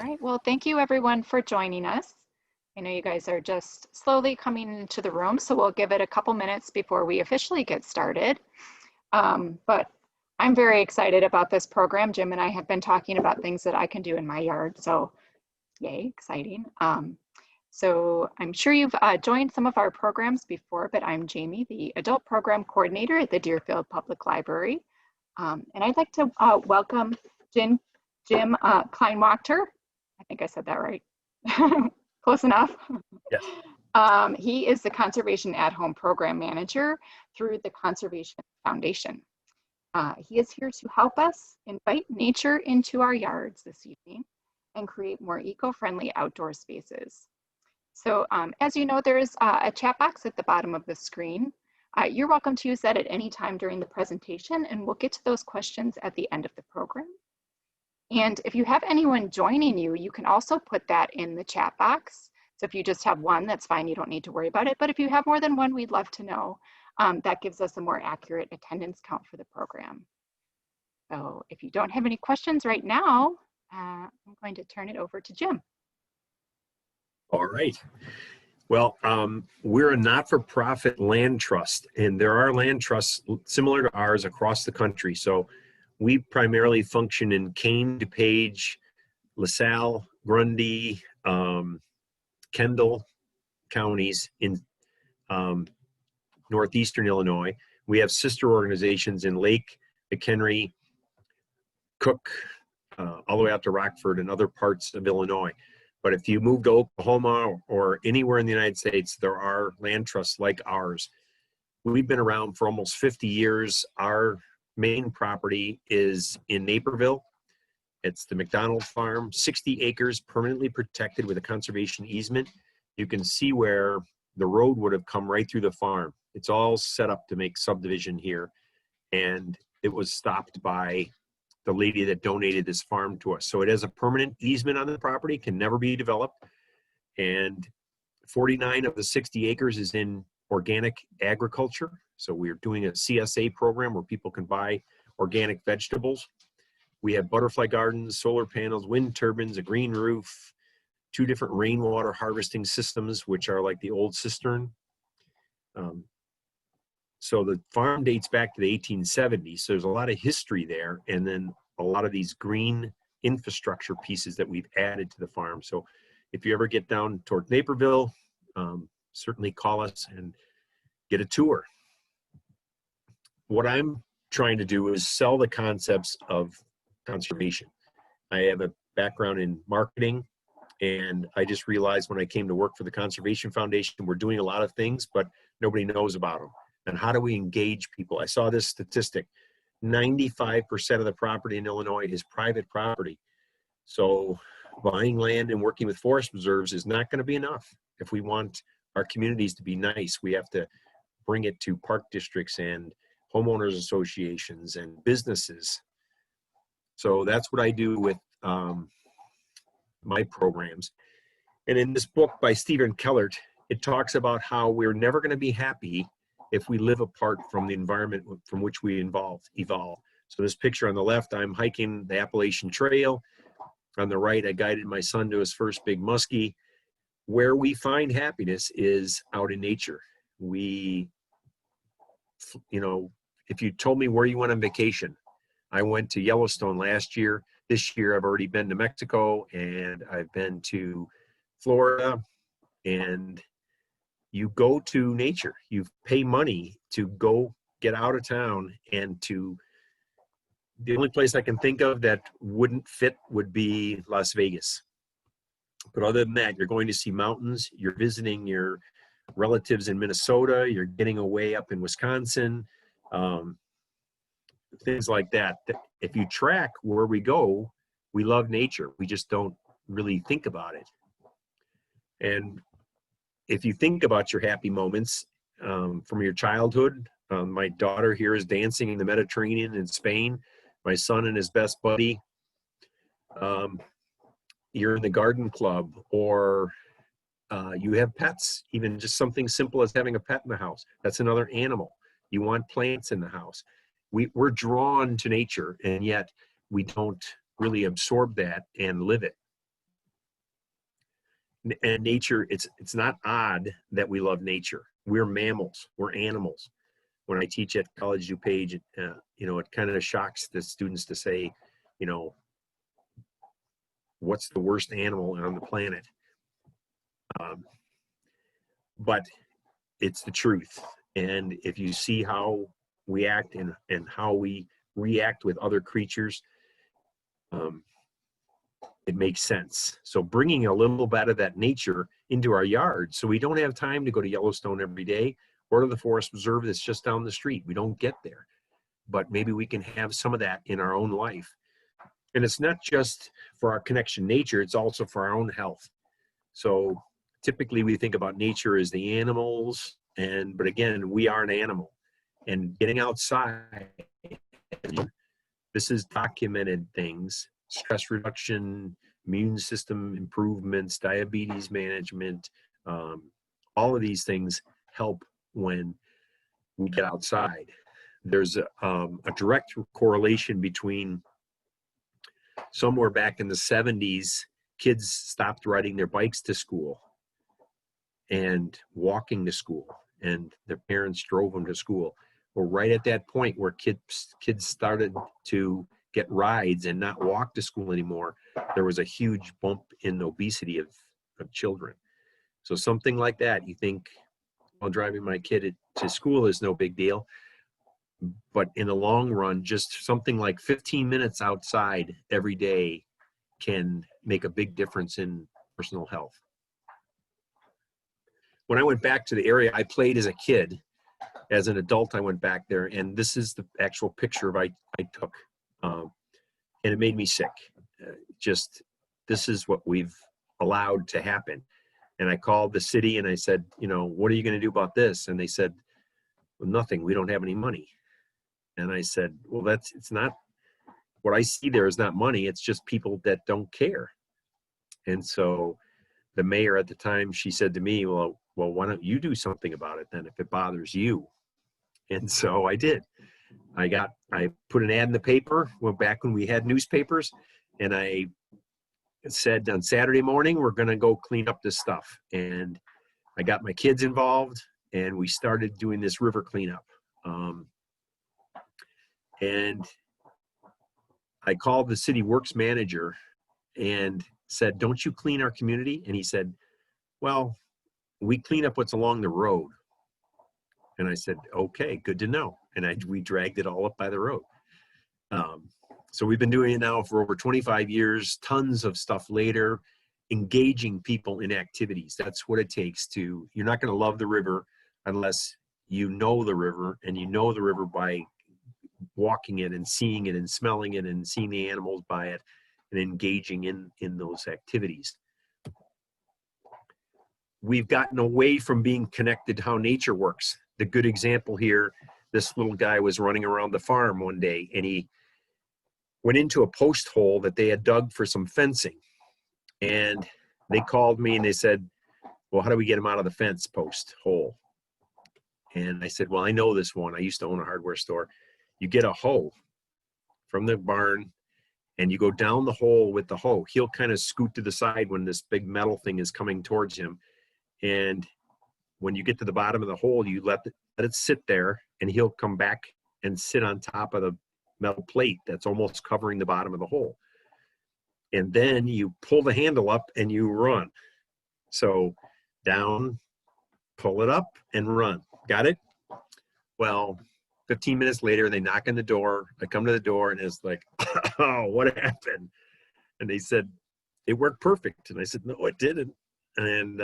right, well, thank you everyone for joining us. I know you guys are just slowly coming into the room, so we'll give it a couple minutes before we officially get started. But I'm very excited about this program. Jim and I have been talking about things that I can do in my yard, so yay, exciting. So I'm sure you've joined some of our programs before, but I'm Jamie, the Adult Program Coordinator at the Deerfield Public Library. And I'd like to welcome Jim Kleinwachter. I think I said that right. Close enough. Yes. He is the Conservation at-Home Program Manager through the Conservation Foundation. He is here to help us invite nature into our yards this evening and create more eco-friendly outdoor spaces. So as you know, there is a chat box at the bottom of the screen. You're welcome to use that at any time during the presentation, and we'll get to those questions at the end of the program. And if you have anyone joining you, you can also put that in the chat box. So if you just have one, that's fine, you don't need to worry about it. But if you have more than one, we'd love to know. That gives us a more accurate attendance count for the program. So if you don't have any questions right now, I'm going to turn it over to Jim. All right. Well, we're a not-for-profit land trust, and there are land trusts similar to ours across the country. So we primarily function in Kane, DuPage, LaSalle, Grundy, Kendall counties in northeastern Illinois. We have sister organizations in Lake, McHenry, Cook, all the way out to Rockford and other parts of Illinois. But if you move to Oklahoma or anywhere in the United States, there are land trusts like ours. We've been around for almost 50 years. Our main property is in Naperville. It's the McDonald Farm, 60 acres permanently protected with a conservation easement. You can see where the road would have come right through the farm. It's all set up to make subdivision here. And it was stopped by the lady that donated this farm to us. So it has a permanent easement on the property, can never be developed. And 49 of the 60 acres is in organic agriculture. So we're doing a CSA program where people can buy organic vegetables. We have butterfly gardens, solar panels, wind turbines, a green roof, 2 different rainwater harvesting systems, which are like the old cistern. So the farm dates back to the 1870s. So there's a lot of history there. And then a lot of these green infrastructure pieces that we've added to the farm. So if you ever get down toward Naperville, certainly call us and get a tour. What I'm trying to do is sell the concepts of conservation. I have a background in marketing, and I just realized when I came to work for the Conservation Foundation, we're doing a lot of things, but nobody knows about them. And how do we engage people? I saw this statistic, 95% of the property in Illinois is private property. So buying land and working with forest reserves is not going to be enough. If we want our communities to be nice, we have to bring it to park districts and homeowners associations and businesses. So that's what I do with my programs. And in this book by Stephen Kellert, it talks about how we're never going to be happy if we live apart from the environment from which we evolve. So this picture on the left, I'm hiking the Appalachian Trail. On the right, I guided my son to his first big muskie. Where we find happiness is out in nature. We, you know, if you told me where you went on vacation, I went to Yellowstone last year. This year, I've already been to Mexico, and I've been to Florida, and you go to nature. You pay money to go get out of town, and the only place I can think of that wouldn't fit would be Las Vegas. But other than that, you're going to see mountains, you're visiting your relatives in Minnesota, you're getting away up in Wisconsin, things like that. If you track where we go, we love nature. We just don't really think about it. And if you think about your happy moments from your childhood, my daughter here is dancing in the Mediterranean in Spain. My son and his best buddy, you're in the garden club, or you have pets, even just something simple as having a pet in the house. That's another animal. You want plants in the house. We're drawn to nature, and yet we don't really absorb that and live it. And nature, it's not odd that we love nature. We're mammals, we're animals. When I teach at College DuPage, you know, it kind of shocks the students to say, you know, what's the worst animal on the planet? But it's the truth. And if you see how we act and how we react with other creatures, it makes sense. So bringing a little bit of that nature into our yard, so we don't have time to go to Yellowstone every day or to the forest preserve that's just down the street. We don't get there, but maybe we can have some of that in our own life. And it's not just for our connection to nature, it's also for our own health. So typically we think about nature as the animals, but again, we are an animal. And getting outside, this is documented things: stress reduction, immune system improvements, diabetes management. All of these things help when we get outside. There's a direct correlation between somewhere back in the 70s, kids stopped riding their bikes to school and walking to school, and their parents drove them to school. Well, right at that point where kids started to get rides and not walk to school anymore, there was a huge bump in obesity of children. So something like that, you think, well, driving my kid to school is no big deal. But in the long run, just something like 15 minutes outside every day can make a big difference in personal health. When I went back to the area I played as a kid, as an adult, I went back there, and this is the actual picture I took. And it made me sick. This is what we've allowed to happen. And I called the city and I said, you know, what are you going to do about this? And they said, well, nothing, we don't have any money. And I said, well, it's not, what I see there is not money, it's just people that don't care. And so the mayor at the time, she said to me, well, why don't you do something about it then if it bothers you? And so I did. I put an ad in the paper, went back when we had newspapers, and I said on Saturday morning, we're going to go clean up this stuff. And I got my kids involved, and we started doing this river cleanup. And I called the city works manager and said, don't you clean our community? And he said, well, we clean up what's along the road. And I said, okay, good to know. And we dragged it all up by the road. So we've been doing it now for over 25 years, tons of stuff later, engaging people in activities. That's what it takes to, you're not going to love the river unless you know the river, and you know the river by walking it and seeing it and smelling it and seeing the animals by it and engaging in those activities. We've gotten away from being connected to how nature works. The good example here, this little guy was running around the farm one day, and he went into a post hole that they had dug for some fencing. And they called me and they said, well, how do we get him out of the fence post hole? And I said, well, I know this one. I used to own a hardware store. You get a hoe from the barn and you go down the hole with the hoe. He'll kind of scoot to the side when this big metal thing is coming towards him. And when you get to the bottom of the hole, you let it sit there, and he'll come back and sit on top of the metal plate that's almost covering the bottom of the hole. And then you pull the handle up and you run. So down, pull it up and run. Got it? Well, 15 minutes later, they knock on the door. I come to the door and it's like, oh, what happened? And they said, it worked perfect. And I said, no, it didn't. And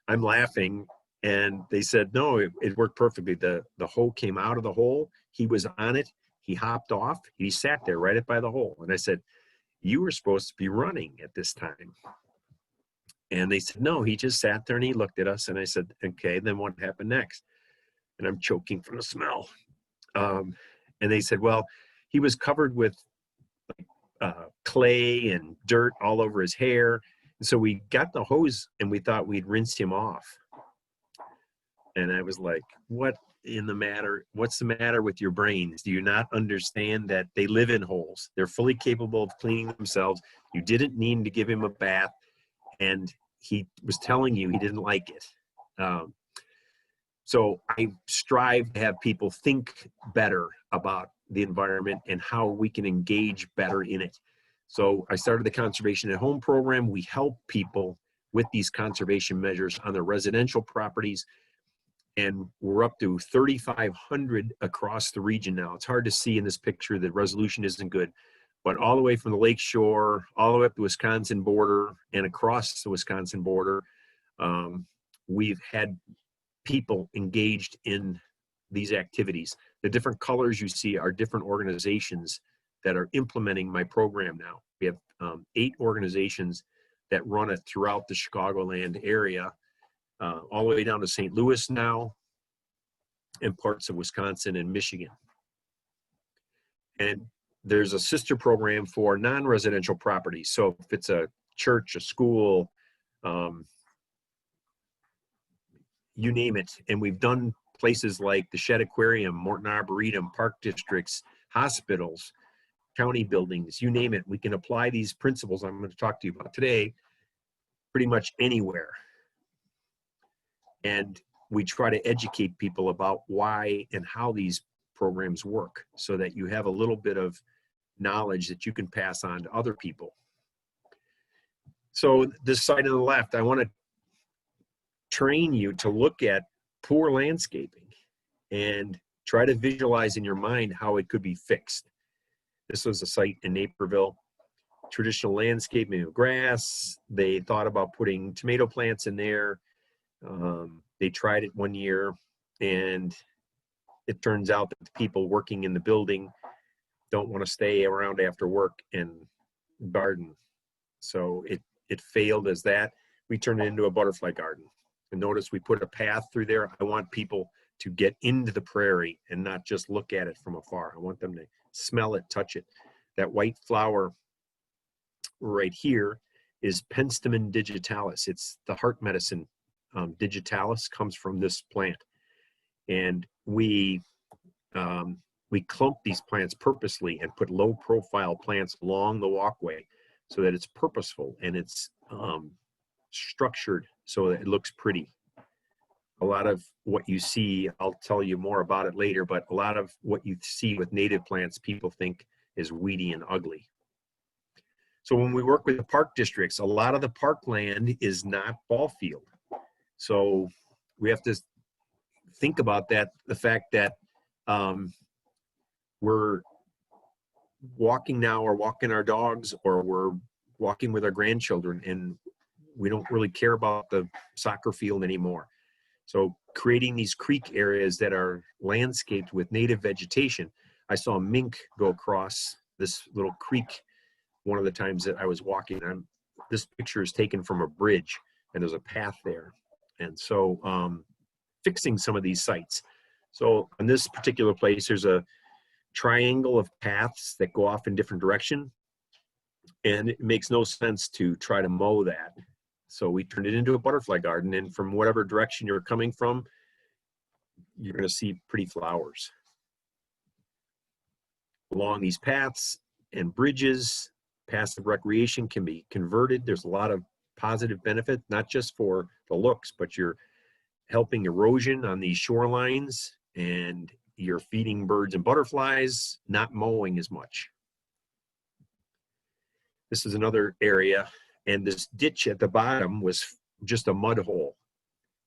I'm laughing. And they said, no, it worked perfectly. The hoe came out of the hole. He was on it. He hopped off. He sat there right up by the hole. And I said, you were supposed to be running at this time. And they said, no, he just sat there and he looked at us. And I said, okay, then what happened next? And I'm choking from the smell. And they said, well, he was covered with clay and dirt all over his hair. And so we got the hose and we thought we'd rinse him off. And I was like, what's the matter with your brains? Do you not understand that they live in holes? They're fully capable of cleaning themselves. You didn't need to give him a bath. And he was telling you he didn't like it. So I strive to have people think better about the environment and how we can engage better in it. So I started the Conservation at Home program. We help people with these conservation measures on their residential properties. And we're up to 3,500 across the region now. It's hard to see in this picture, the resolution isn't good, but all the way from the lake shore, all the way up the Wisconsin border and across the Wisconsin border, we've had people engaged in these activities. The different colors you see are different organizations that are implementing my program now. We have 8 organizations that run it throughout the Chicagoland area, all the way down to St. Louis now, and parts of Wisconsin and Michigan. And there's a sister program for non-residential properties. So if it's a church, a school, you name it. And we've done places like the Shed Aquarium, Morton Arboretum, park districts, hospitals, county buildings, you name it. We can apply these principles I'm going to talk to you about today pretty much anywhere. And we try to educate people about why and how these programs work so that you have a little bit of knowledge that you can pass on to other people. So this side on the left, I want to train you to look at poor landscaping and try to visualize in your mind how it could be fixed. This was a site in Naperville, traditional landscaping of grass. They thought about putting tomato plants in there. They tried it one year, and it turns out that the people working in the building don't want to stay around after work and garden. So it failed as that. We turned it into a butterfly garden. And notice we put a path through there. I want people to get into the prairie and not just look at it from afar. I want them to smell it, touch it. That white flower right here is Penstemon digitalis. It's the heart medicine. Digitalis comes from this plant. And we clump these plants purposely and put low profile plants along the walkway so that it's purposeful and it's structured so that it looks pretty. A lot of what you see, I'll tell you more about it later, but a lot of what you see with native plants, people think is weedy and ugly. So when we work with the park districts, a lot of the parkland is not ball field. So we have to think about that, the fact that we're walking now or walking our dogs or we're walking with our grandchildren and we don't really care about the soccer field anymore. So creating these creek areas that are landscaped with native vegetation. I saw a mink go across this little creek one of the times that I was walking. This picture is taken from a bridge and there's a path there. And so fixing some of these sites. So on this particular place, there's a triangle of paths that go off in different direction. And it makes no sense to try to mow that. So we turned it into a butterfly garden, and from whatever direction you're coming from, you're going to see pretty flowers. Along these paths and bridges, passive recreation can be converted. There's a lot of positive benefit, not just for the looks, but you're helping erosion on these shorelines, and you're feeding birds and butterflies, not mowing as much. This is another area, and this ditch at the bottom was just a mud hole.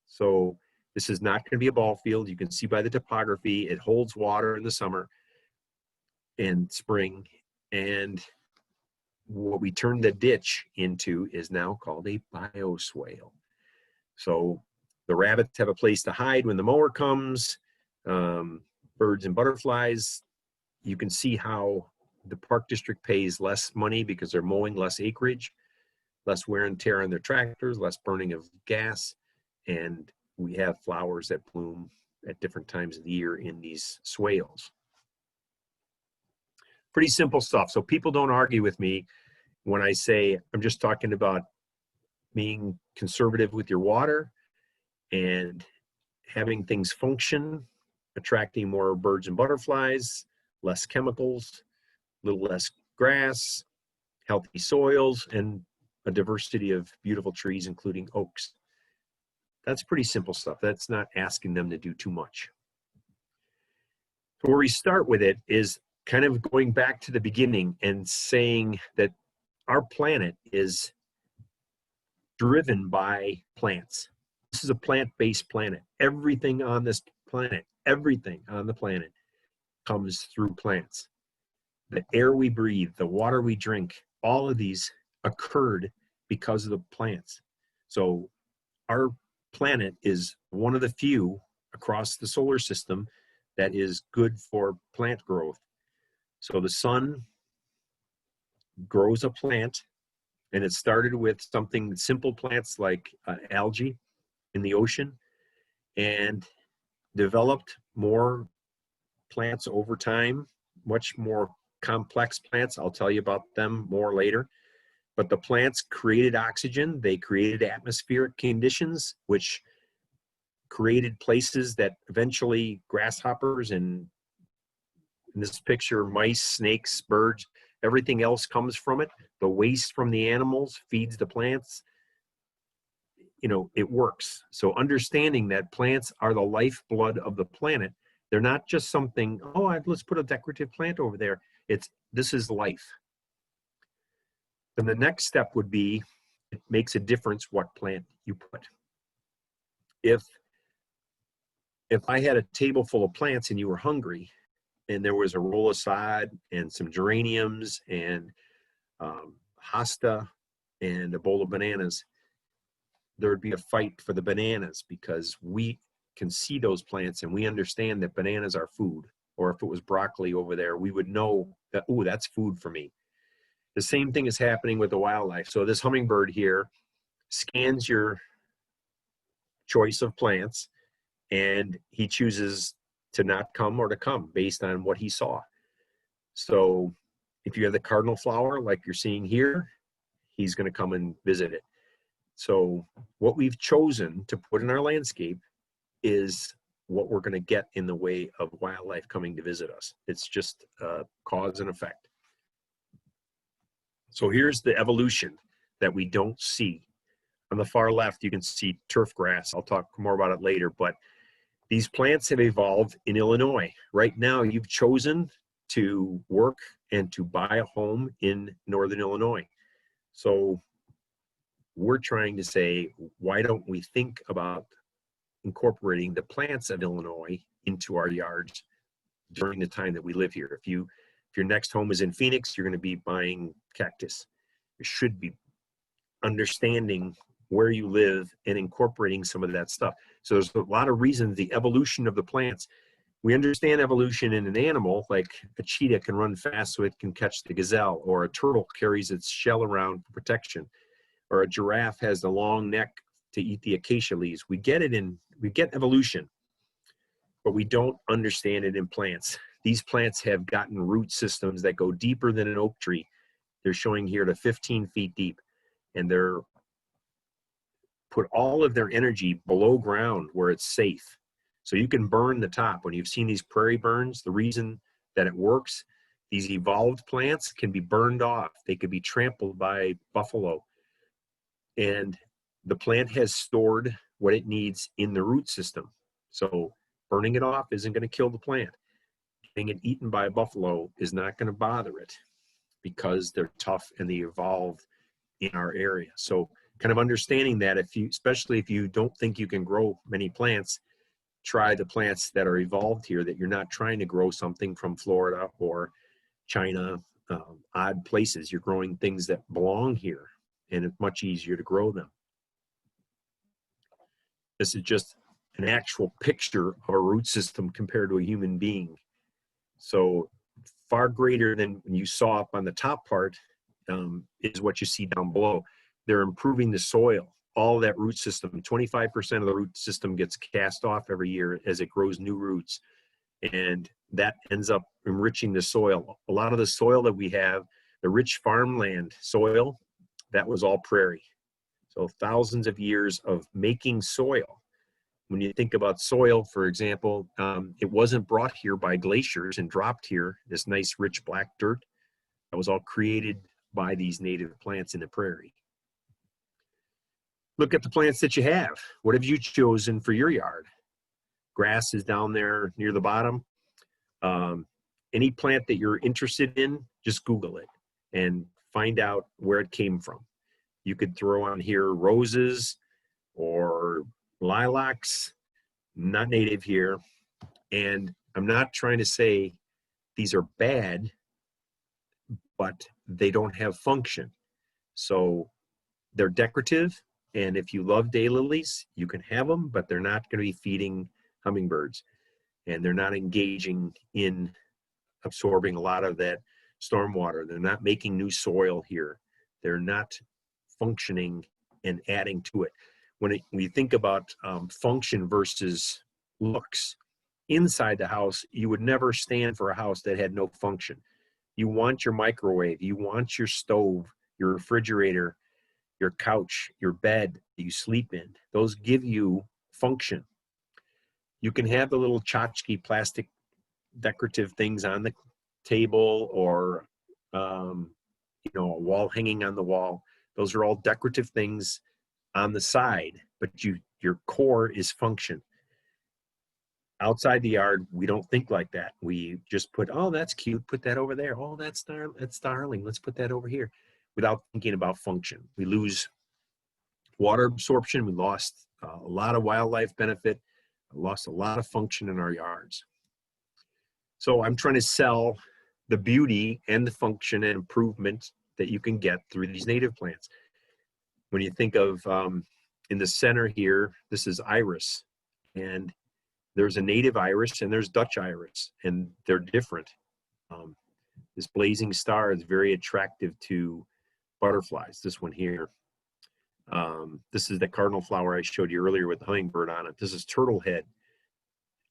So this is not going to be a ball field. You can see by the topography, it holds water in the summer and spring. And what we turned the ditch into is now called a bioswale. So the rabbits have a place to hide when the mower comes, birds and butterflies. You can see how the park district pays less money because they're mowing less acreage, less wear and tear on their tractors, less burning of gas, and we have flowers that bloom at different times of the year in these swales. Pretty simple stuff. So people don't argue with me when I say I'm just talking about being conservative with your water and having things function, attracting more birds and butterflies, less chemicals, a little less grass, healthy soils, and a diversity of beautiful trees, including oaks. That's pretty simple stuff. That's not asking them to do too much. So where we start with it is kind of going back to the beginning and saying that our planet is driven by plants. This is a plant-based planet. Everything on this planet, everything on the planet comes through plants. The air we breathe, the water we drink, all of these occurred because of the plants. So our planet is one of the few across the solar system that is good for plant growth. So the sun grows a plant, and it started with something simple plants like algae in the ocean, and developed more plants over time, much more complex plants. I'll tell you about them more later. But the plants created oxygen, they created atmospheric conditions, which created places that eventually grasshoppers and, in this picture, mice, snakes, birds, everything else comes from it. The waste from the animals feeds the plants. You know, it works. So understanding that plants are the lifeblood of the planet, they're not just something, oh, let's put a decorative plant over there. This is life. Then the next step would be, it makes a difference what plant you put. If I had a table full of plants and you were hungry, and there was a roll of sod and some geraniums and hosta and a bowl of bananas, there would be a fight for the bananas because we can see those plants and we understand that bananas are food. Or if it was broccoli over there, we would know that, oh, that's food for me. The same thing is happening with the wildlife. So this hummingbird here scans your choice of plants, and he chooses to not come or to come based on what he saw. So if you have the cardinal flower like you're seeing here, he's going to come and visit it. So what we've chosen to put in our landscape is what we're going to get in the way of wildlife coming to visit us. It's just cause and effect. So here's the evolution that we don't see. On the far left, you can see turf grass. I'll talk more about it later, but these plants have evolved in Illinois. Right now, you've chosen to work and to buy a home in Northern Illinois. So we're trying to say, why don't we think about incorporating the plants of Illinois into our yards during the time that we live here? If your next home is in Phoenix, you're going to be buying cactus. You should be understanding where you live and incorporating some of that stuff. So there's a lot of reasons, the evolution of the plants. We understand evolution in an animal, like a cheetah can run fast so it can catch the gazelle, or a turtle carries its shell around for protection, or a giraffe has the long neck to eat the acacia leaves. We get evolution, but we don't understand it in plants. These plants have gotten root systems that go deeper than an oak tree. They're showing here to 15 feet deep, and they're put all of their energy below ground where it's safe. So you can burn the top. When you've seen these prairie burns, the reason that it works, these evolved plants can be burned off. They could be trampled by buffalo. And the plant has stored what it needs in the root system. So burning it off isn't going to kill the plant. Getting it eaten by a buffalo is not going to bother it because they're tough and they evolved in our area. So kind of understanding that, especially if you don't think you can grow many plants, try the plants that are evolved here, that you're not trying to grow something from Florida or China, odd places. You're growing things that belong here, and it's much easier to grow them. This is just an actual picture of a root system compared to a human being. So far greater than you saw up on the top part is what you see down below. They're improving the soil, all that root system. 25% of the root system gets cast off every year as it grows new roots. And that ends up enriching the soil. A lot of the soil that we have, the rich farmland soil, that was all prairie. So thousands of years of making soil. When you think about soil, for example, it wasn't brought here by glaciers and dropped here, this nice rich black dirt. That was all created by these native plants in the prairie. Look at the plants that you have. What have you chosen for your yard? Grass is down there near the bottom. Any plant that you're interested in, just Google it and find out where it came from. You could throw on here roses or lilacs, not native here. And I'm not trying to say these are bad, but they don't have function. So they're decorative. And if you love daylilies, you can have them, but they're not going to be feeding hummingbirds. And they're not engaging in absorbing a lot of that storm water. They're not making new soil here. They're not functioning and adding to it. When you think about function versus looks, inside the house, you would never stand for a house that had no function. You want your microwave, you want your stove, your refrigerator, your couch, your bed that you sleep in. Those give you function. You can have the little tchotchke plastic decorative things on the table or a wall hanging on the wall. Those are all decorative things on the side, but your core is function. Outside the yard, we don't think like that. We just put, oh, that's cute, put that over there. Oh, that's darling, let's put that over here, without thinking about function. We lose water absorption. We lost a lot of wildlife benefit, lost a lot of function in our yards. So I'm trying to sell the beauty and the function and improvement that you can get through these native plants. When you think of in the center here, this is iris, and there's a native iris and there's Dutch iris, and they're different. This blazing star is very attractive to butterflies. This one here. This is the cardinal flower I showed you earlier with the hummingbird on it. This is turtle head.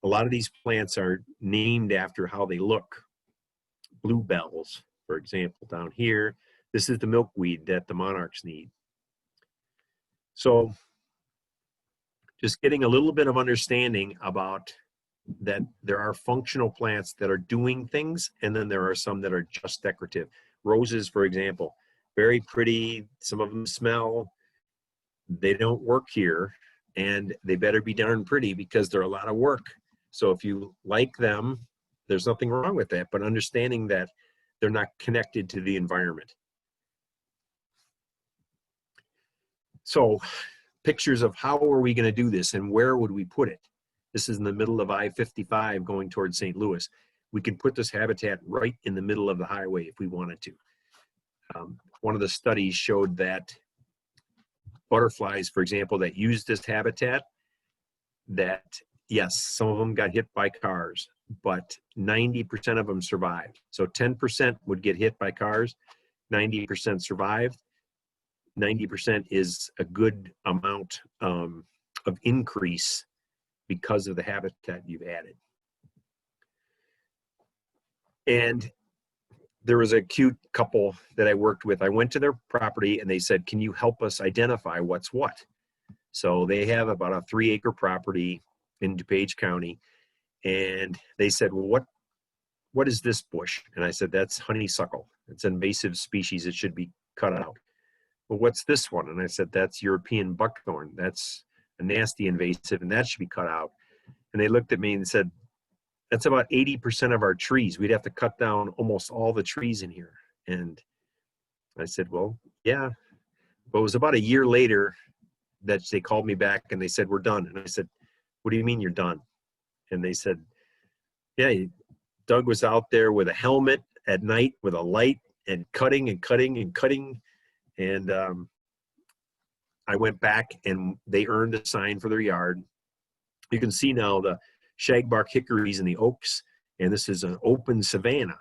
A lot of these plants are named after how they look. Bluebells, for example, down here. This is the milkweed that the monarchs need. So just getting a little bit of understanding about that there are functional plants that are doing things, and then there are some that are just decorative. Roses, for example, very pretty. Some of them smell. They don't work here, and they better be darn pretty because they're a lot of work. So if you like them, there's nothing wrong with that, but understanding that they're not connected to the environment. So pictures of how are we going to do this and where would we put it? This is in the middle of I-55 going towards St. Louis. We can put this habitat right in the middle of the highway if we wanted to. One of the studies showed that butterflies, for example, that use this habitat, that yes, some of them got hit by cars, but 90% of them survived. So 10% would get hit by cars, 90% survived. 90% is a good amount of increase because of the habitat you've added. And there was a cute couple that I worked with. I went to their property and they said, can you help us identify what's what? So they have about a 3-acre property in DuPage County. And they said, well, what is this bush? And I said, that's honeysuckle. It's an invasive species. It should be cut out. Well, what's this one? And I said, that's European buckthorn. That's a nasty invasive, and that should be cut out. And they looked at me and said, that's about 80% of our trees. We'd have to cut down almost all the trees in here. And I said, well, yeah. But it was about a year later that they called me back and they said, we're done. And I said, what do you mean you're done? And they said, yeah, Doug was out there with a helmet at night with a light and cutting and cutting and cutting. And I went back and they earned a sign for their yard. You can see now the shagbark hickories and the oaks, and this is an open savanna.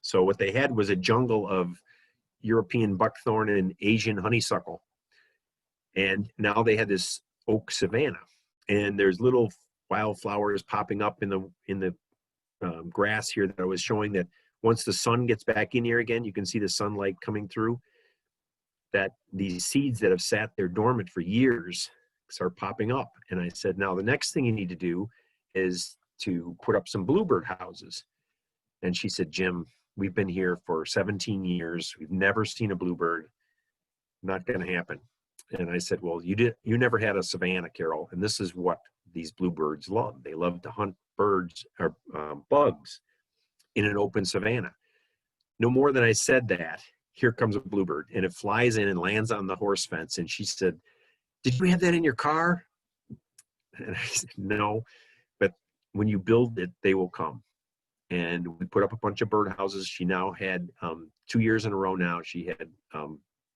So what they had was a jungle of European buckthorn and Asian honeysuckle. And now they had this oak savanna, and there's little wildflowers popping up in the grass here that I was showing, that once the sun gets back in here again, you can see the sunlight coming through, that these seeds that have sat there dormant for years start popping up. And I said, now the next thing you need to do is to put up some bluebird houses. And she said, Jim, we've been here for 17 years. We've never seen a bluebird. Not going to happen. And I said, well, you never had a savanna, Carol, and this is what these bluebirds love. They love to hunt birds or bugs in an open savanna. No more than I said that, here comes a bluebird, and it flies in and lands on the horse fence. And she said, did you have that in your car? And I said, no, but when you build it, they will come. And we put up a bunch of birdhouses. She now had 2 years in a row now, she had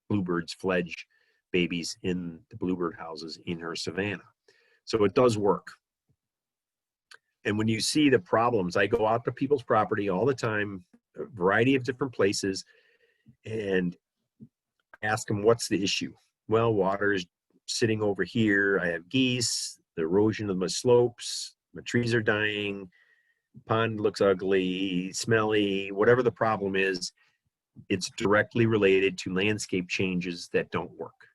bluebirds fledge babies in the bluebird houses in her savanna. So it does work. And when you see the problems, I go out to people's property all the time, a variety of different places, and ask them, what's the issue? Well, water is sitting over here. I have geese, the erosion of my slopes, my trees are dying, pond looks ugly, smelly, whatever the problem is, it's directly related to landscape changes that don't work.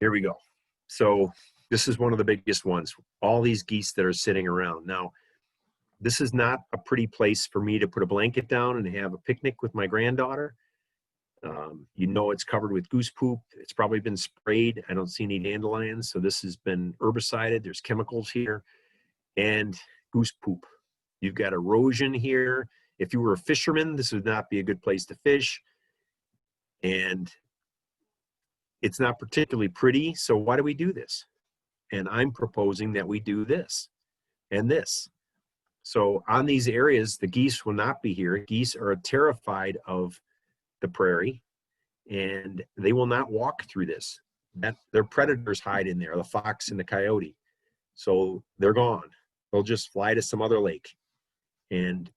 Here we go. So this is one of the biggest ones, all these geese that are sitting around. Now, this is not a pretty place for me to put a blanket down and have a picnic with my granddaughter. You know, it's covered with goose poop. It's probably been sprayed. I don't see any dandelions. So this has been herbicided. There's chemicals here and goose poop. You've got erosion here. If you were a fisherman, this would not be a good place to fish. And it's not particularly pretty. So why do we do this? And I'm proposing that we do this and this. So on these areas, the geese will not be here. Geese are terrified of the prairie, and they will not walk through this. Their predators hide in there, the fox and the coyote. So they're gone. They'll just fly to some other lake. And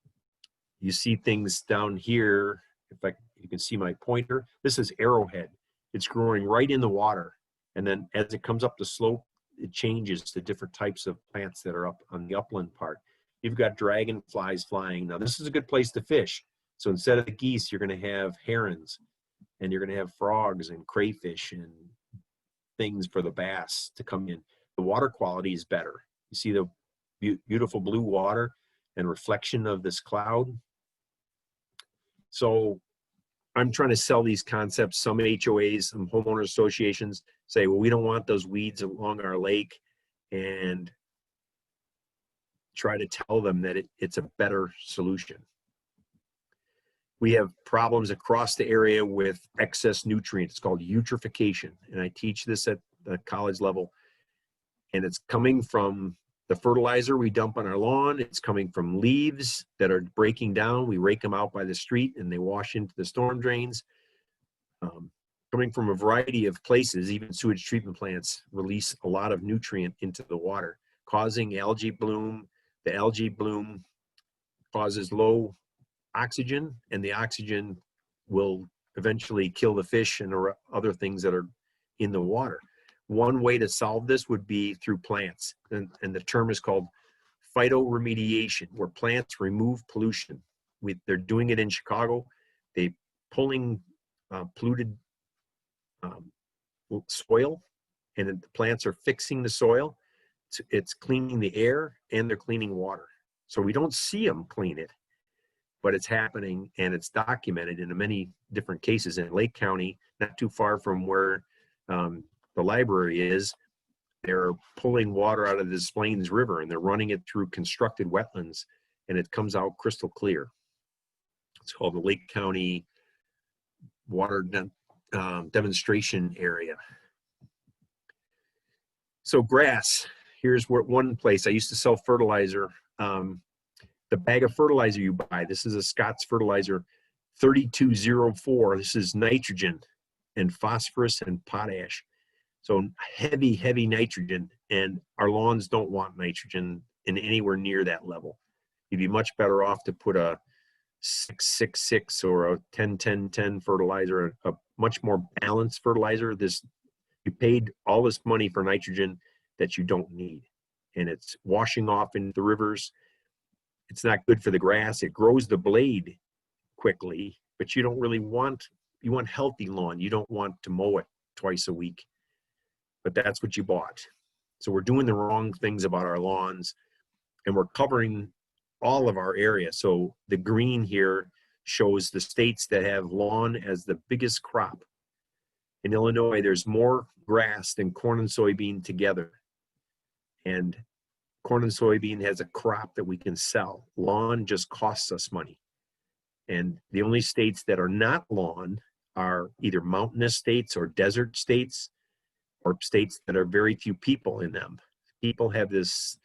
you see things down here. In fact, you can see my pointer. This is arrowhead. It's growing right in the water. And then as it comes up the slope, it changes to different types of plants that are up on the upland part. You've got dragonflies flying. Now, this is a good place to fish. So instead of the geese, you're going to have herons, and you're going to have frogs and crayfish and things for the bass to come in. The water quality is better. You see the beautiful blue water and reflection of this cloud. So I'm trying to sell these concepts. Some HOAs, some homeowner associations say, well, we don't want those weeds along our lake, and try to tell them that it's a better solution. We have problems across the area with excess nutrients. It's called eutrophication. And I teach this at the college level. And it's coming from the fertilizer we dump on our lawn. It's coming from leaves that are breaking down. We rake them out by the street and they wash into the storm drains. Coming from a variety of places, even sewage treatment plants release a lot of nutrient into the water, causing algae bloom. The algae bloom causes low oxygen, and the oxygen will eventually kill the fish and other things that are in the water. One way to solve this would be through plants, and the term is called phytoremediation, where plants remove pollution. They're doing it in Chicago. They're pulling polluted soil, and the plants are fixing the soil. It's cleaning the air, and they're cleaning water. So we don't see them clean it, but it's happening, and it's documented in many different cases in Lake County, not too far from where the library is. They're pulling water out of the Des Plaines River, and they're running it through constructed wetlands, and it comes out crystal clear. It's called the Lake County Water Demonstration Area. So grass, here's one place I used to sell fertilizer. The bag of fertilizer you buy, this is a Scott's fertilizer 3204. This is nitrogen and phosphorus and potash. So heavy, heavy nitrogen, and our lawns don't want nitrogen in anywhere near that level. You'd be much better off to put a 666 or a 10-10-10 fertilizer, a much more balanced fertilizer. You paid all this money for nitrogen that you don't need, and it's washing off into the rivers. It's not good for the grass. It grows the blade quickly, but you don't really want, you want healthy lawn. You don't want to mow it twice a week, but that's what you bought. So we're doing the wrong things about our lawns, and we're covering all of our area. So the green here shows the states that have lawn as the biggest crop. In Illinois, there's more grass than corn and soybean together. And corn and soybean has a crop that we can sell. Lawn just costs us money. And the only states that are not lawn are either mountainous states or desert states, or states that are very few people in them. People have this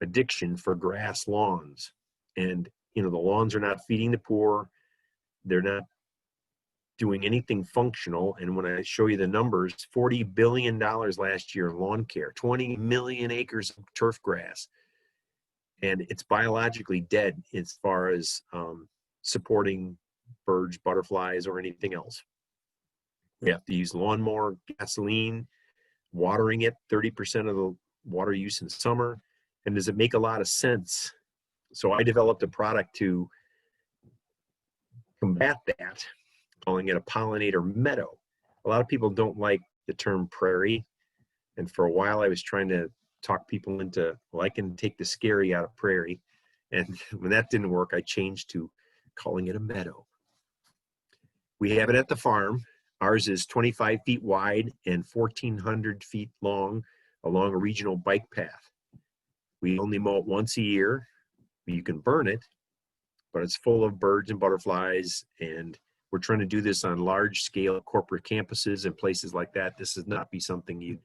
addiction for grass lawns. And, you know, the lawns are not feeding the poor. They're not doing anything functional. And when I show you the numbers, $40 billion last year in lawn care, 20 million acres of turf grass. And it's biologically dead as far as supporting birds, butterflies, or anything else. We have to use lawnmower, gasoline, watering it, 30% of the water use in summer. And does it make a lot of sense? So I developed a product to combat that, calling it a pollinator meadow. A lot of people don't like the term prairie. And for a while I was trying to talk people into, well, I can take the scary out of prairie. And when that didn't work, I changed to calling it a meadow. We have it at the farm. Ours is 25 feet wide and 1,400 feet long along a regional bike path. We only mow it once a year. You can burn it, but it's full of birds and butterflies, and we're trying to do this on large scale corporate campuses and places like that. This would not be something you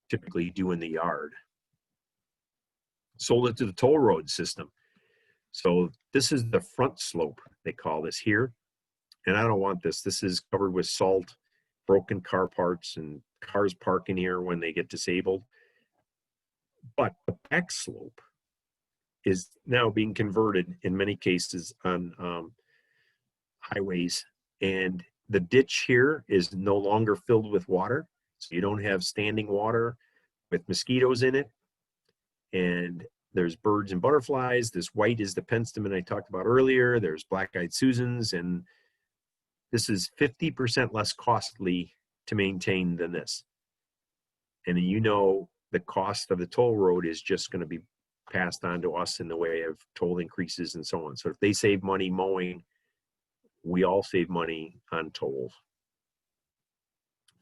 typically do in the yard. Sold it to the toll road system. So this is the front slope, they call this here. And I don't want this. This is covered with salt, broken car parts, and cars park in here when they get disabled. But the back slope is now being converted in many cases on highways. And the ditch here is no longer filled with water. So you don't have standing water with mosquitoes in it. And there's birds and butterflies. This white is the penstemon I talked about earlier. There's black-eyed Susans, and this is 50% less costly to maintain than this. And you know the cost of the toll road is just going to be passed on to us in the way of toll increases and so on. So if they save money mowing, we all save money on tolls.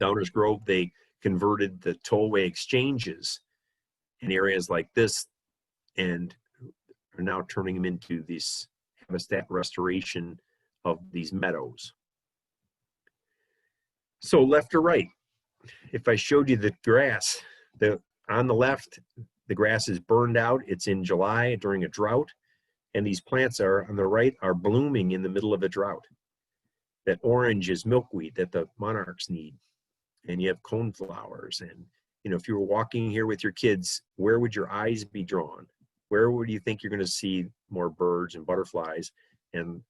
Downers Grove, they converted the tollway exchanges in areas like this and are now turning them into this habitat restoration of these meadows. So left or right, if I showed you the grass, on the left, the grass is burned out. It's in July during a drought. And these plants are, on the right, are blooming in the middle of a drought. That orange is milkweed that the monarchs need. And you have coneflowers. And, you know, if you were walking here with your kids, where would your eyes be drawn? Where would you think you're going to see more birds and butterflies and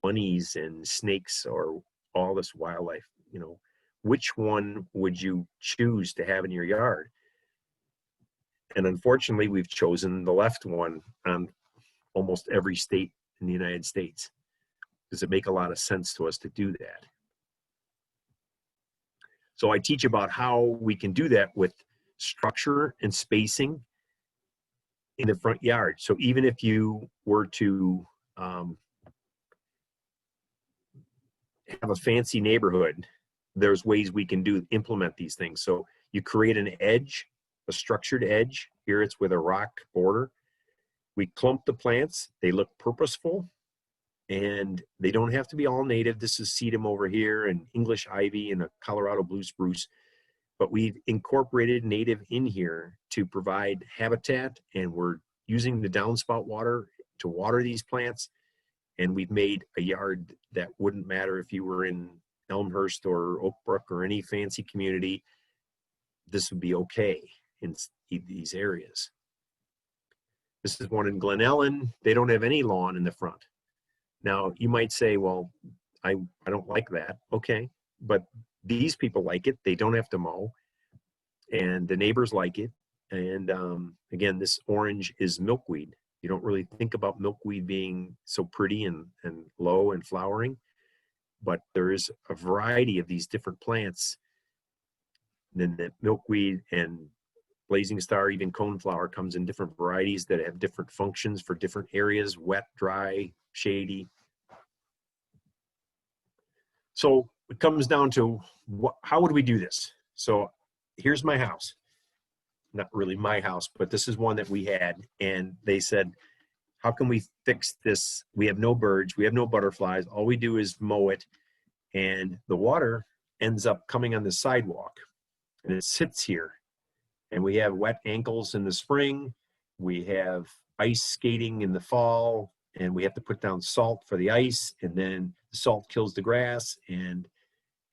bunnies and snakes or all this wildlife? You know, which one would you choose to have in your yard? And unfortunately, we've chosen the left one on almost every state in the United States. Does it make a lot of sense to us to do that? So I teach about how we can do that with structure and spacing in the front yard. So even if you were to have a fancy neighborhood, there's ways we can implement these things. So you create an edge, a structured edge. Here it's with a rock border. We clump the plants. They look purposeful, and they don't have to be all native. This is sedum over here, and English ivy, and a Colorado blue spruce. But we've incorporated native in here to provide habitat, and we're using the downspout water to water these plants. And we've made a yard that wouldn't matter if you were in Elmhurst or Oak Brook or any fancy community. This would be okay in these areas. This is one in Glen Ellen. They don't have any lawn in the front. Now, you might say, well, I don't like that. Okay, but these people like it. They don't have to mow, and the neighbors like it. And again, this orange is milkweed. You don't really think about milkweed being so pretty and low and flowering, but there is a variety of these different plants. Then the milkweed and blazing star, even coneflower, comes in different varieties that have different functions for different areas: wet, dry, shady. So it comes down to how would we do this? So here's my house. Not really my house, but this is one that we had. And they said, how can we fix this? We have no birds, we have no butterflies. All we do is mow it. And the water ends up coming on the sidewalk and it sits here. And we have wet ankles in the spring. We have ice skating in the fall, and we have to put down salt for the ice, and then the salt kills the grass, and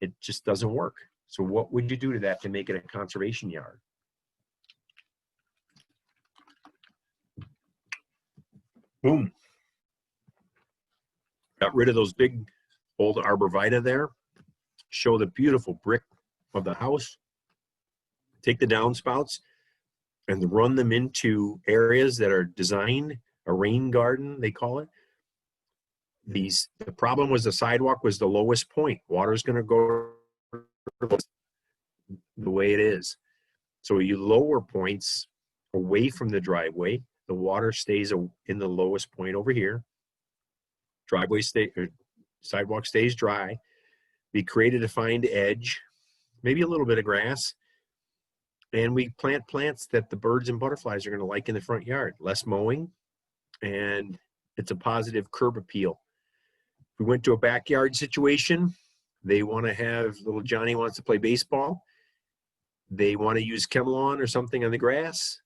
it just doesn't work. So what would you do to that to make it a conservation yard? Boom. Got rid of those big old arborvitae there. Show the beautiful brick of the house. Take the downspouts and run them into areas that are designed, a rain garden, they call it. The problem was the sidewalk was the lowest point. Water's going to go the way it is. So you lower points away from the driveway. The water stays in the lowest point over here. Sidewalk stays dry. We create a defined edge, maybe a little bit of grass. And we plant plants that the birds and butterflies are going to like in the front yard. Less mowing, and it's a positive curb appeal. If we went to a backyard situation, they want to have, little Johnny wants to play baseball. They want to use Chemilon or something on the grass,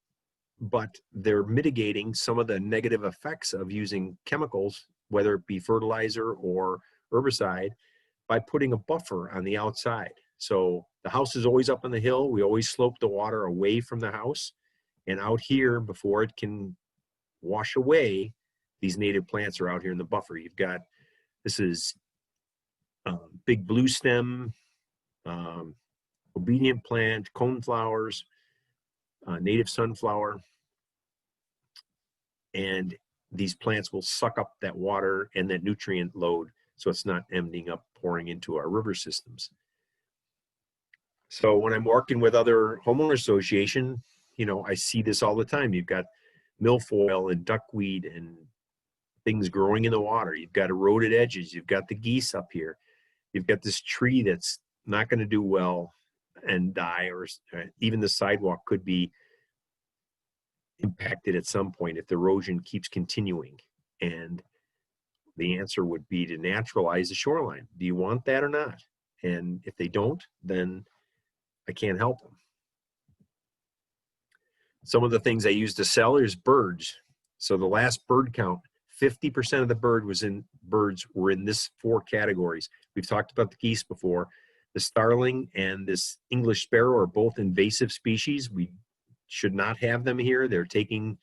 but they're mitigating some of the negative effects of using chemicals, whether it be fertilizer or herbicide, by putting a buffer on the outside. So the house is always up on the hill. We always slope the water away from the house. And out here, before it can wash away, these native plants are out here in the buffer. You've got, this is big blue stem, obedient plant, coneflowers, native sunflower. And these plants will suck up that water and that nutrient load, so it's not ending up pouring into our river systems. So when I'm working with other homeowner association, you know, I see this all the time. You've got milfoil and duckweed and things growing in the water. You've got eroded edges. You've got the geese up here. You've got this tree that's not going to do well and die, or even the sidewalk could be impacted at some point if the erosion keeps continuing. And the answer would be to naturalize the shoreline. Do you want that or not? And if they don't, then I can't help them. Some of the things I use to sell is birds. So the last bird count, 50% of the birds were in this 4 categories. We've talked about the geese before. The starling and this English sparrow are both invasive species. We should not have them here. They're taking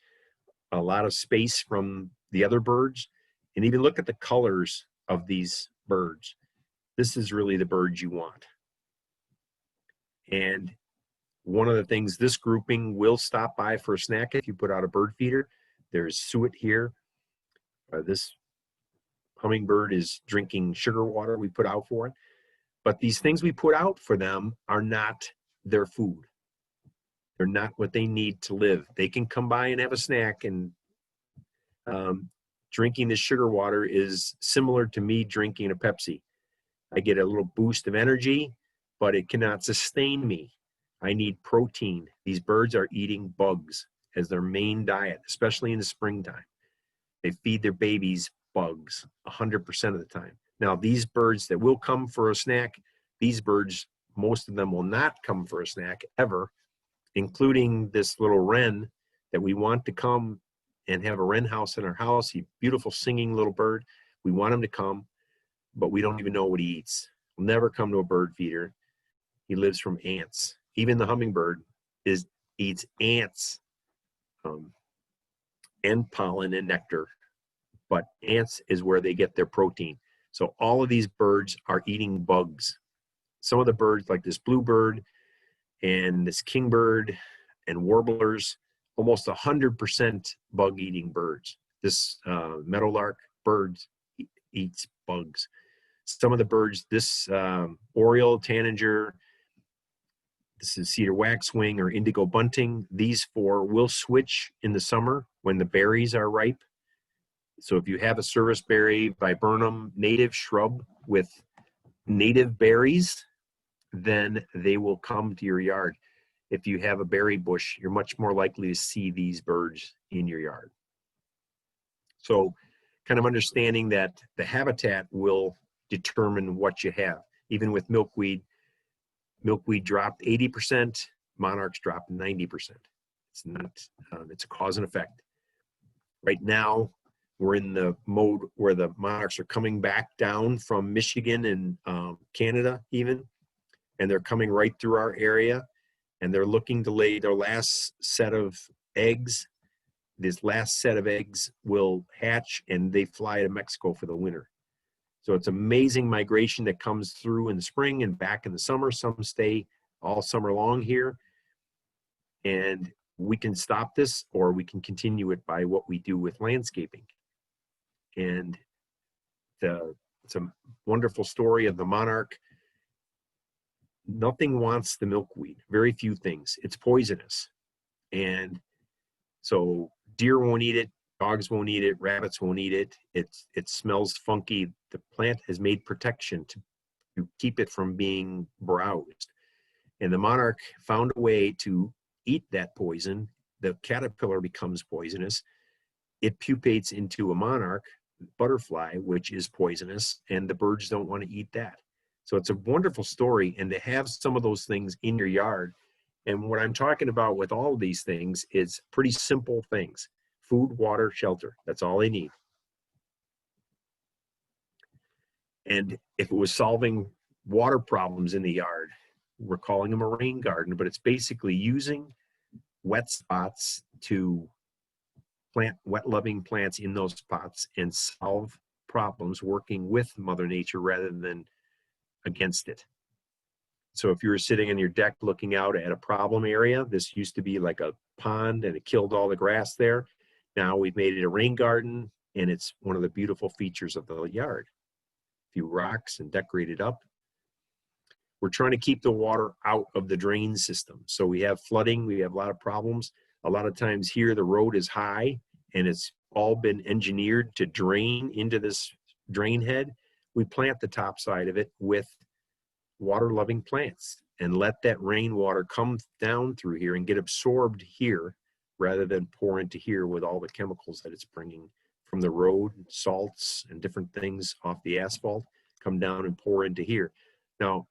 a lot of space from the other birds. And even look at the colors of these birds. This is really the birds you want. And one of the things, this grouping will stop by for a snack if you put out a bird feeder. There's suet here. This hummingbird is drinking sugar water we put out for it. But these things we put out for them are not their food. They're not what they need to live. They can come by and have a snack, and drinking this sugar water is similar to me drinking a Pepsi. I get a little boost of energy, but it cannot sustain me. I need protein. These birds are eating bugs as their main diet, especially in the springtime. They feed their babies bugs 100% of the time. Now, these birds that will come for a snack, these birds, most of them will not come for a snack ever, including this little wren that we want to come and have a wren house in our house. He's a beautiful singing little bird. We want him to come, but we don't even know what he eats. He'll never come to a bird feeder. He lives from ants. Even the hummingbird eats ants and pollen and nectar, but ants is where they get their protein. So all of these birds are eating bugs. Some of the birds, like this bluebird and this kingbird and warblers, almost 100% bug-eating birds. This meadowlark bird eats bugs. Some of the birds, this oriole, tanager, this is cedar waxwing or indigo bunting. These 4 will switch in the summer when the berries are ripe. So if you have a serviceberry viburnum native shrub with native berries, then they will come to your yard. If you have a berry bush, you're much more likely to see these birds in your yard. So kind of understanding that the habitat will determine what you have. Even with milkweed dropped 80%, monarchs dropped 90%. It's not, it's a cause and effect. Right now, we're in the mode where the monarchs are coming back down from Michigan and Canada even, and they're coming right through our area, and they're looking to lay their last set of eggs. This last set of eggs will hatch and they fly to Mexico for the winter. So it's amazing migration that comes through in the spring and back in the summer. Some stay all summer long here. And we can stop this, or we can continue it by what we do with landscaping. And it's a wonderful story of the monarch. Nothing wants the milkweed, very few things. It's poisonous. And so deer won't eat it, dogs won't eat it, rabbits won't eat it. It smells funky. The plant has made protection to keep it from being browsed. And the monarch found a way to eat that poison. The caterpillar becomes poisonous. It pupates into a monarch butterfly, which is poisonous, and the birds don't want to eat that. So it's a wonderful story, and to have some of those things in your yard. And what I'm talking about with all of these things is pretty simple things: food, water, shelter. That's all they need. And if it was solving water problems in the yard, we're calling them a rain garden, but it's basically using wet spots to plant wet-loving plants in those spots and solve problems working with Mother Nature rather than against it. So if you were sitting on your deck looking out at a problem area, this used to be like a pond and it killed all the grass there. Now we've made it a rain garden, and it's one of the beautiful features of the yard. A few rocks and decorate it up. We're trying to keep the water out of the drain system. So we have flooding, we have a lot of problems. A lot of times here the road is high and it's all been engineered to drain into this drain head. We plant the top side of it with water-loving plants and let that rainwater come down through here and get absorbed here rather than pour into here with all the chemicals that it's bringing from the road, salts and different things off the asphalt, come down and pour into here. Now,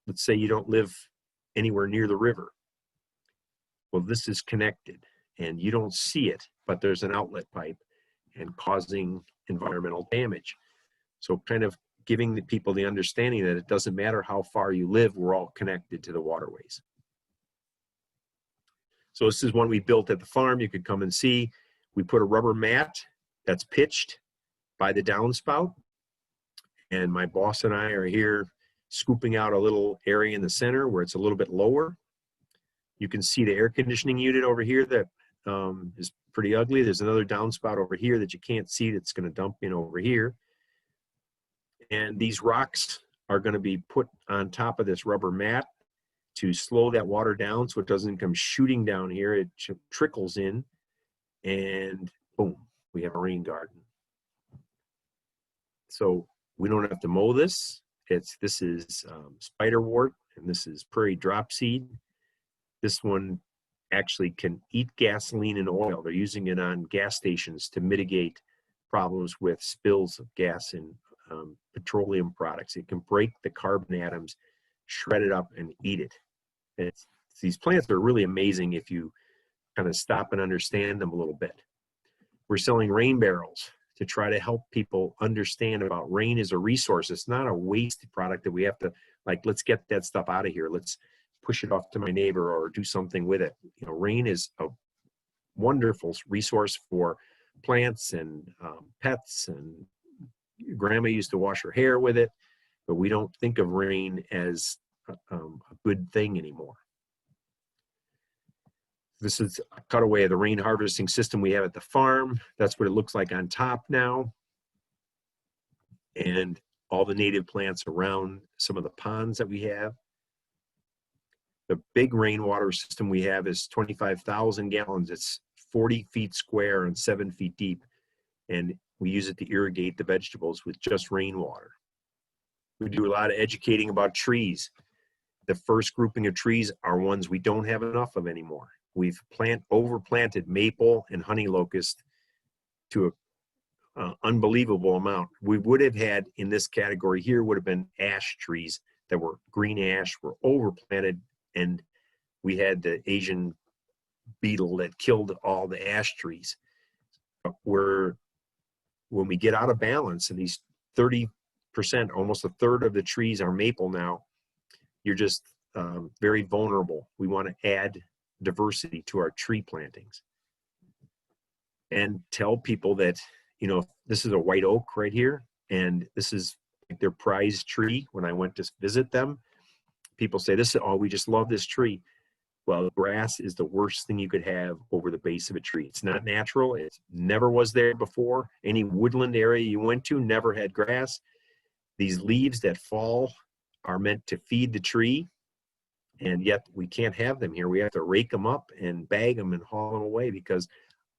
let's say you don't live anywhere near the river. Well, this is connected and you don't see it, but there's an outlet pipe and causing environmental damage. So kind of giving the people the understanding that it doesn't matter how far you live, we're all connected to the waterways. So this is one we built at the farm. You could come and see. We put a rubber mat that's pitched by the downspout. And my boss and I are here scooping out a little area in the center where it's a little bit lower. You can see the air conditioning unit over here that is pretty ugly. There's another downspout over here that you can't see that's going to dump in over here. And these rocks are going to be put on top of this rubber mat to slow that water down so it doesn't come shooting down here. It trickles in and boom, we have a rain garden. So we don't have to mow this. This is spiderwort and this is prairie dropseed. This one actually can eat gasoline and oil. They're using it on gas stations to mitigate problems with spills of gas in petroleum products. It can break the carbon atoms, shred it up and eat it. These plants are really amazing if you kind of stop and understand them a little bit. We're selling rain barrels to try to help people understand about rain as a resource. It's not a waste product that we have to, like, let's get that stuff out of here. Let's push it off to my neighbor or do something with it. You know, rain is a wonderful resource for plants and pets, and grandma used to wash her hair with it, but we don't think of rain as a good thing anymore. This is a cutaway of the rain harvesting system we have at the farm. That's what it looks like on top now. And all the native plants around some of the ponds that we have. The big rainwater system we have is 25,000 gallons. It's 40 feet square and 7 feet deep. And we use it to irrigate the vegetables with just rainwater. We do a lot of educating about trees. The first grouping of trees are ones we don't have enough of anymore. We've overplanted maple and honey locust to an unbelievable amount. We would have had in this category here would have been ash trees that were green ash, were overplanted, and we had the Asian beetle that killed all the ash trees. When we get out of balance and these 30%, almost a third of the trees are maple now, you're just very vulnerable. We want to add diversity to our tree plantings and tell people that, you know, this is a white oak right here, and this is like their prized tree. When I went to visit them, people say, oh, we just love this tree. Well, grass is the worst thing you could have over the base of a tree. It's not natural. It never was there before. Any woodland area you went to never had grass. These leaves that fall are meant to feed the tree, and yet we can't have them here. We have to rake them up and bag them and haul them away because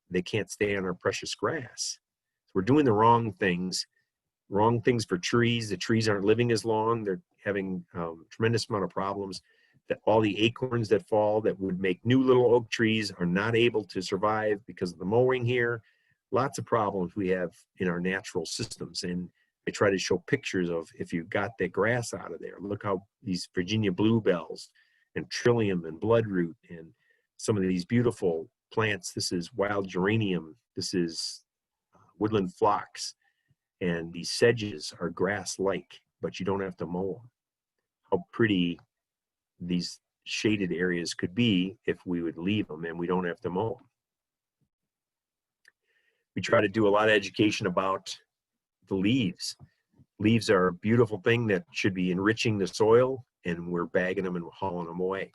they can't stay on our precious grass. So we're doing the wrong things for trees. The trees aren't living as long. They're having tremendous amount of problems. That all the acorns that fall that would make new little oak trees are not able to survive because of the mowing here. Lots of problems we have in our natural systems. And I try to show pictures of if you got the grass out of there. Look how these Virginia bluebells and trillium and bloodroot and some of these beautiful plants. This is wild geranium. This is woodland phlox. And these sedges are grass-like, but you don't have to mow them. How pretty these shaded areas could be if we would leave them and we don't have to mow them. We try to do a lot of education about the leaves. Leaves are a beautiful thing that should be enriching the soil, and we're bagging them and hauling them away.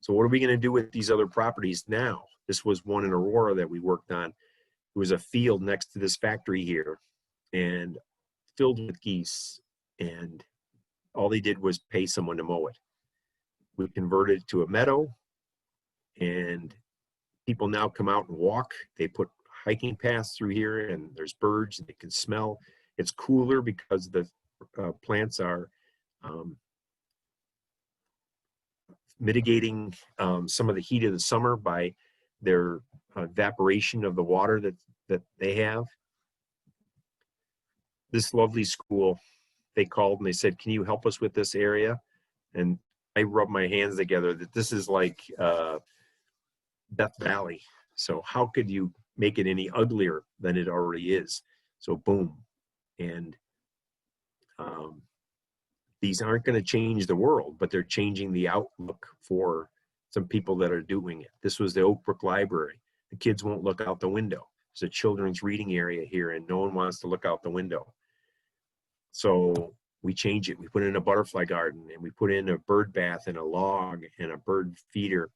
So what are we going to do with these other properties now? This was one in Aurora that we worked on. It was a field next to this factory here and filled with geese, and all they did was pay someone to mow it. We converted it to a meadow, and people now come out and walk. They put hiking paths through here, and there's birds they can smell. It's cooler because the plants are mitigating some of the heat of the summer by their evaporation of the water that they have. This lovely school, they called and they said, can you help us with this area? And I rubbed my hands together that this is like Death Valley. So how could you make it any uglier than it already is? So boom. And these aren't going to change the world, but they're changing the outlook for some people that are doing it. This was the Brook Library. The kids won't look out the window. There's a children's reading area here, and no one wants to look out the window. So we change it. We put in a butterfly garden, and we put in a bird bath and a log and a bird feeder.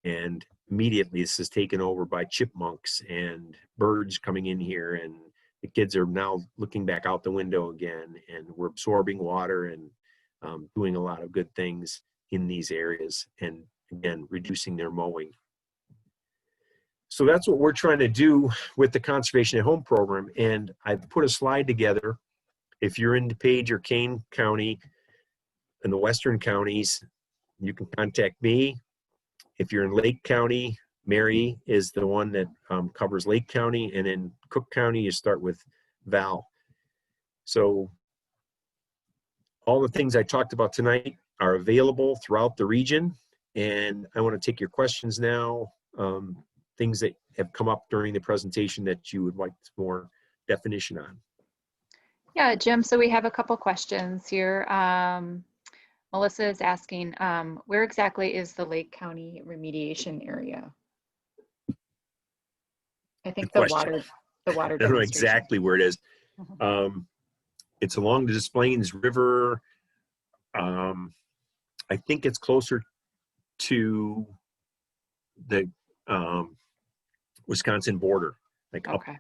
And immediately this is taken over by chipmunks and birds coming in here. And the kids are now looking back out the window again, and we're absorbing water and doing a lot of good things in these areas. And again, reducing their mowing. So that's what we're trying to do with the Conservation at Home program. And I've put a slide together. If you're in DuPage or Kane County in the western counties, you can contact me. If you're in Lake County, Mary is the one that covers Lake County, and in Cook County, you start with Val. So all the things I talked about tonight are available throughout the region, and I want to take your questions now, things that have come up during the presentation that you would like more definition on. Yeah, Jim, so we have a couple questions here. Melissa is asking, where exactly is the Lake County remediation area? I think the water I don't know demonstration. exactly where it is. It's along the Des Plaines River. I think it's closer to the Wisconsin border, like Okay.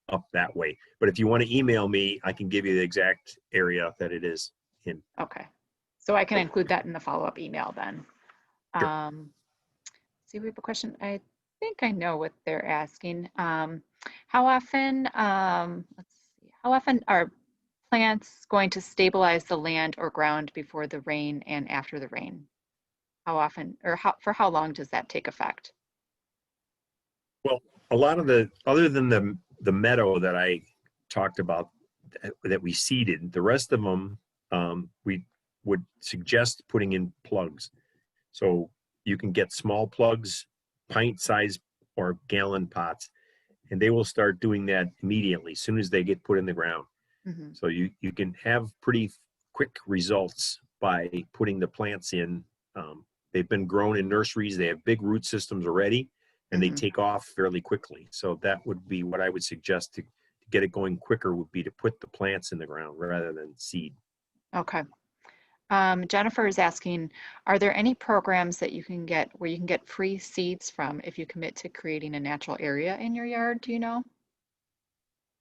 up that way. But if you want to email me, I can give you the exact area that it is in. Okay. So I can include that in the follow-up email then. Sure. See, we have a question. I think I know what they're asking. How often, let's see, how often are plants going to stabilize the land or ground before the rain and after the rain? How often, or for how long does that take effect? Well, a lot of other than the meadow that I talked about that we seeded, the rest of them, we would suggest putting in plugs. So you can get small plugs, pint size or gallon pots, and they will start doing that immediately as soon as they get put in the ground. Mm-hmm. So you can have pretty quick results by putting the plants in. They've been grown in nurseries. They have big root systems already, and they take off fairly quickly. So that would be what I would suggest to get it going quicker, would be to put the plants in the ground rather than seed. Okay. Jennifer is asking, are there any programs that you can get where you can get free seeds from if you commit to creating a natural area in your yard? Do you know?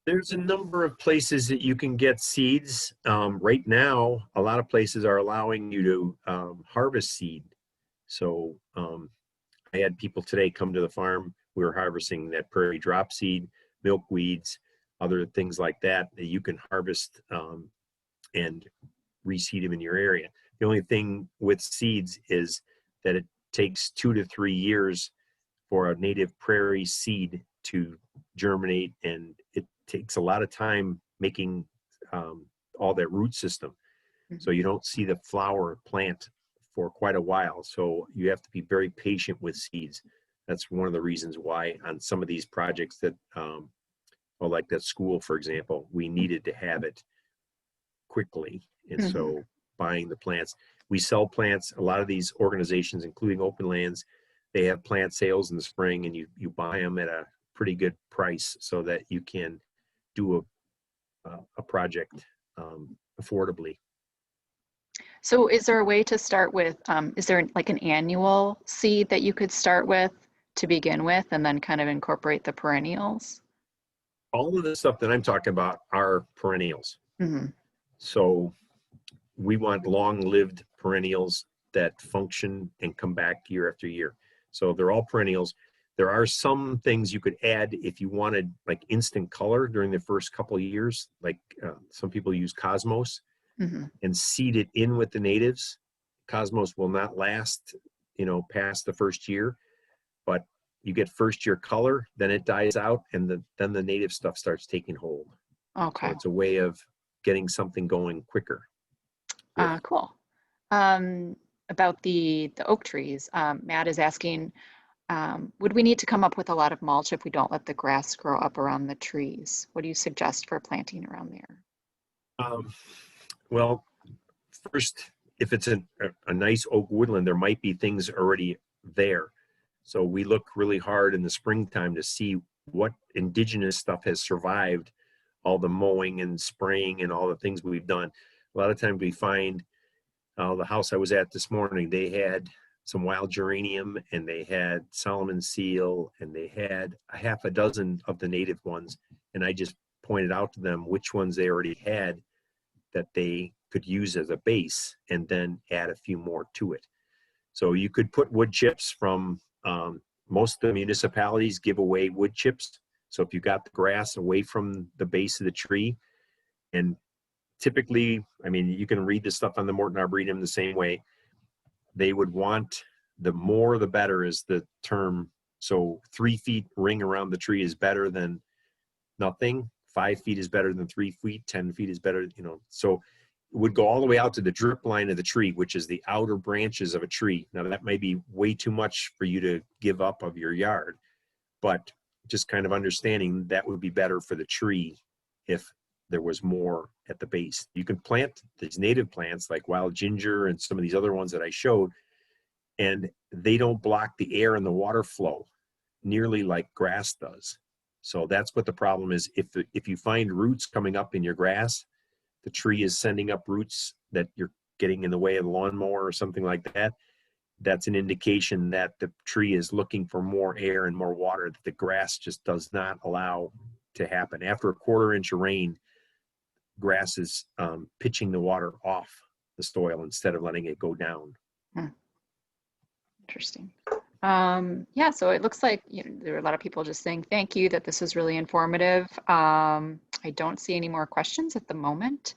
There's a number of places that you can get seeds. Right now, a lot of places are allowing you to harvest seed. So I had people today come to the farm. We were harvesting that prairie drop seed, milkweeds, other things like that that you can harvest and reseed them in your area. The only thing with seeds is that it takes 2 to 3 years for a native prairie seed to germinate, and it takes a lot of time making all that root system. So you don't see the flower plant for quite a while. So you have to be very patient with seeds. That's one of the reasons why on some of these projects that, well, like that school, for example, we needed to have it quickly. And so buying the plants, we sell plants. A lot of these organizations, including Open Lands, they have plant sales in the spring, and you buy them at a pretty good price so that you can do a project affordably. So is there a way to start with, is there like an annual seed that you could start with to begin with and then kind of incorporate the perennials? All of the stuff that I'm talking about are perennials. Mm-hmm. So we want long-lived perennials that function and come back year after year. So they're all perennials. There are some things you could add if you wanted like instant color during the first couple of years. Like some people use Cosmos and seed it in with the natives. Cosmos will not last, past the first year, but you get first year color, then it dies out, and then the native stuff starts taking hold. Okay. So it's a way of getting something going quicker. Cool. About the oak trees, Matt is asking, would we need to come up with a lot of mulch if we don't let the grass grow up around the trees? What do you suggest for planting around there? Well, first, if it's a nice oak woodland, there might be things already there. So we look really hard in the springtime to see what indigenous stuff has survived all the mowing and spraying and all the things we've done. A lot of times we find the house I was at this morning, they had some wild geranium, and they had Solomon seal, and they had a half a dozen of the native ones. And I just pointed out to them which ones they already had that they could use as a base, and then add a few more to it. So you could put wood chips from, most of the municipalities give away wood chips. So if you got the grass away from the base of the tree, and typically, I mean, you can read this stuff on the Morton Arboretum the same way. They would want the more the better is the term. So 3 feet ring around the tree is better than nothing. 5 feet is better than 3 feet. 10 feet is better, So it would go all the way out to the drip line of the tree, which is the outer branches of a tree. Now that may be way too much for you to give up of your yard, but just kind of understanding that would be better for the tree if there was more at the base. You can plant these native plants like wild ginger and some of these other ones that I showed, and they don't block the air and the water flow nearly like grass does. So that's what the problem is. If you find roots coming up in your grass, the tree is sending up roots that you're getting in the way of the lawnmower or something like that, that's an indication that the tree is looking for more air and more water that the grass just does not allow to happen. After a 1/4 inch of rain, grass is pitching the water off the soil instead of letting it go down. Interesting. Yeah, so it looks like there are a lot of people just saying thank you, that this is really informative. I I don't see any more questions at the moment.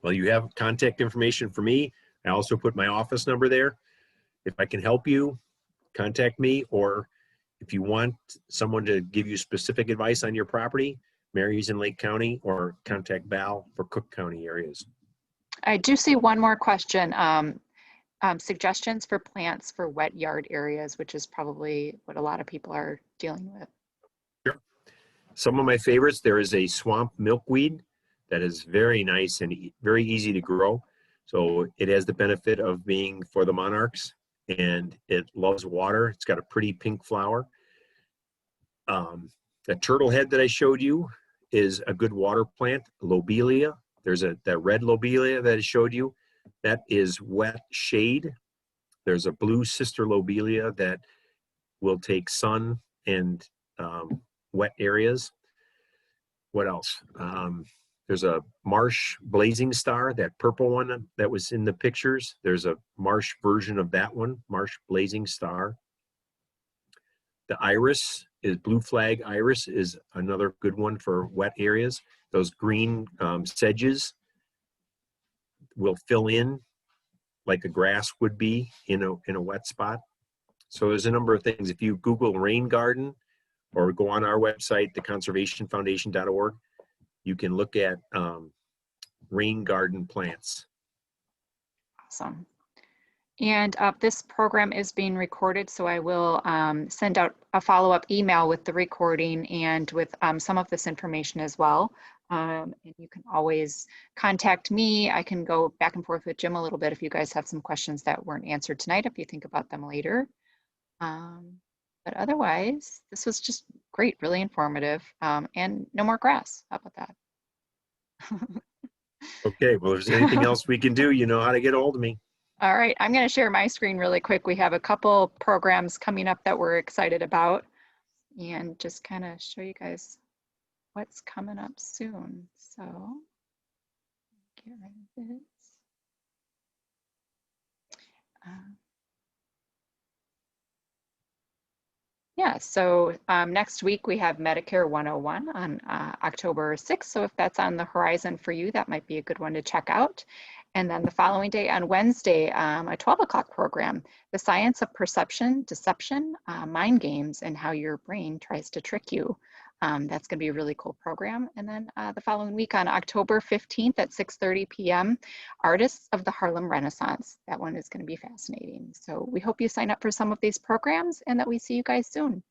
Well, you have contact information for me. I also put my office number there. If I can help you, contact me, or if you want someone to give you specific advice on your property, Mary's in Lake County, or contact Val for Cook County areas. I do see one more question. Suggestions for plants for wet yard areas, which is probably what a lot of people are dealing with. Sure. Some of my favorites, there is a swamp milkweed that is very nice and very easy to grow. So it has the benefit of being for the monarchs, and it loves water. It's got a pretty pink flower. The turtle head that I showed you is a good water plant. Lobelia, there's that red lobelia that I showed you. That is wet shade. There's a blue sister lobelia that will take sun and wet areas. What else? There's a marsh blazing star, that purple one that was in the pictures. There's a marsh version of that one, marsh blazing star. The iris is blue flag iris is another good one for wet areas. Those green sedges will fill in like a grass would be in a wet spot. So there's a number of things. If you Google rain garden or go on our website, theconservationfoundation.org, you can look at rain garden plants. Awesome. And this program is being recorded, so I will send out a follow-up email with the recording and with some of this information as well. And you can always contact me. I can go back and forth with Jim a little bit if you guys have some questions that weren't answered tonight, if you think about them later. But otherwise, this was just great, really informative, and no more grass. How about that? Okay, well, if there's anything else we can do, you know how to get a hold of me. All right, I'm going to share my screen really quick. We have a couple programs coming up that we're excited about, and just kind of show you guys what's coming up soon. So get rid of this. Yeah, so next week we have Medicare 101 on October 6th. So if that's on the horizon for you, that might be a good one to check out. And then the following day on Wednesday, a 12 o'clock program, The Science of Perception, Deception, Mind Games, and How Your Brain Tries to Trick You. That's going to be a really cool program. And then the following week on October 15th at 6:30 p.m., Artists of the Harlem Renaissance. That one is going to be fascinating. So we hope you sign up for some of these programs and that we see you guys soon.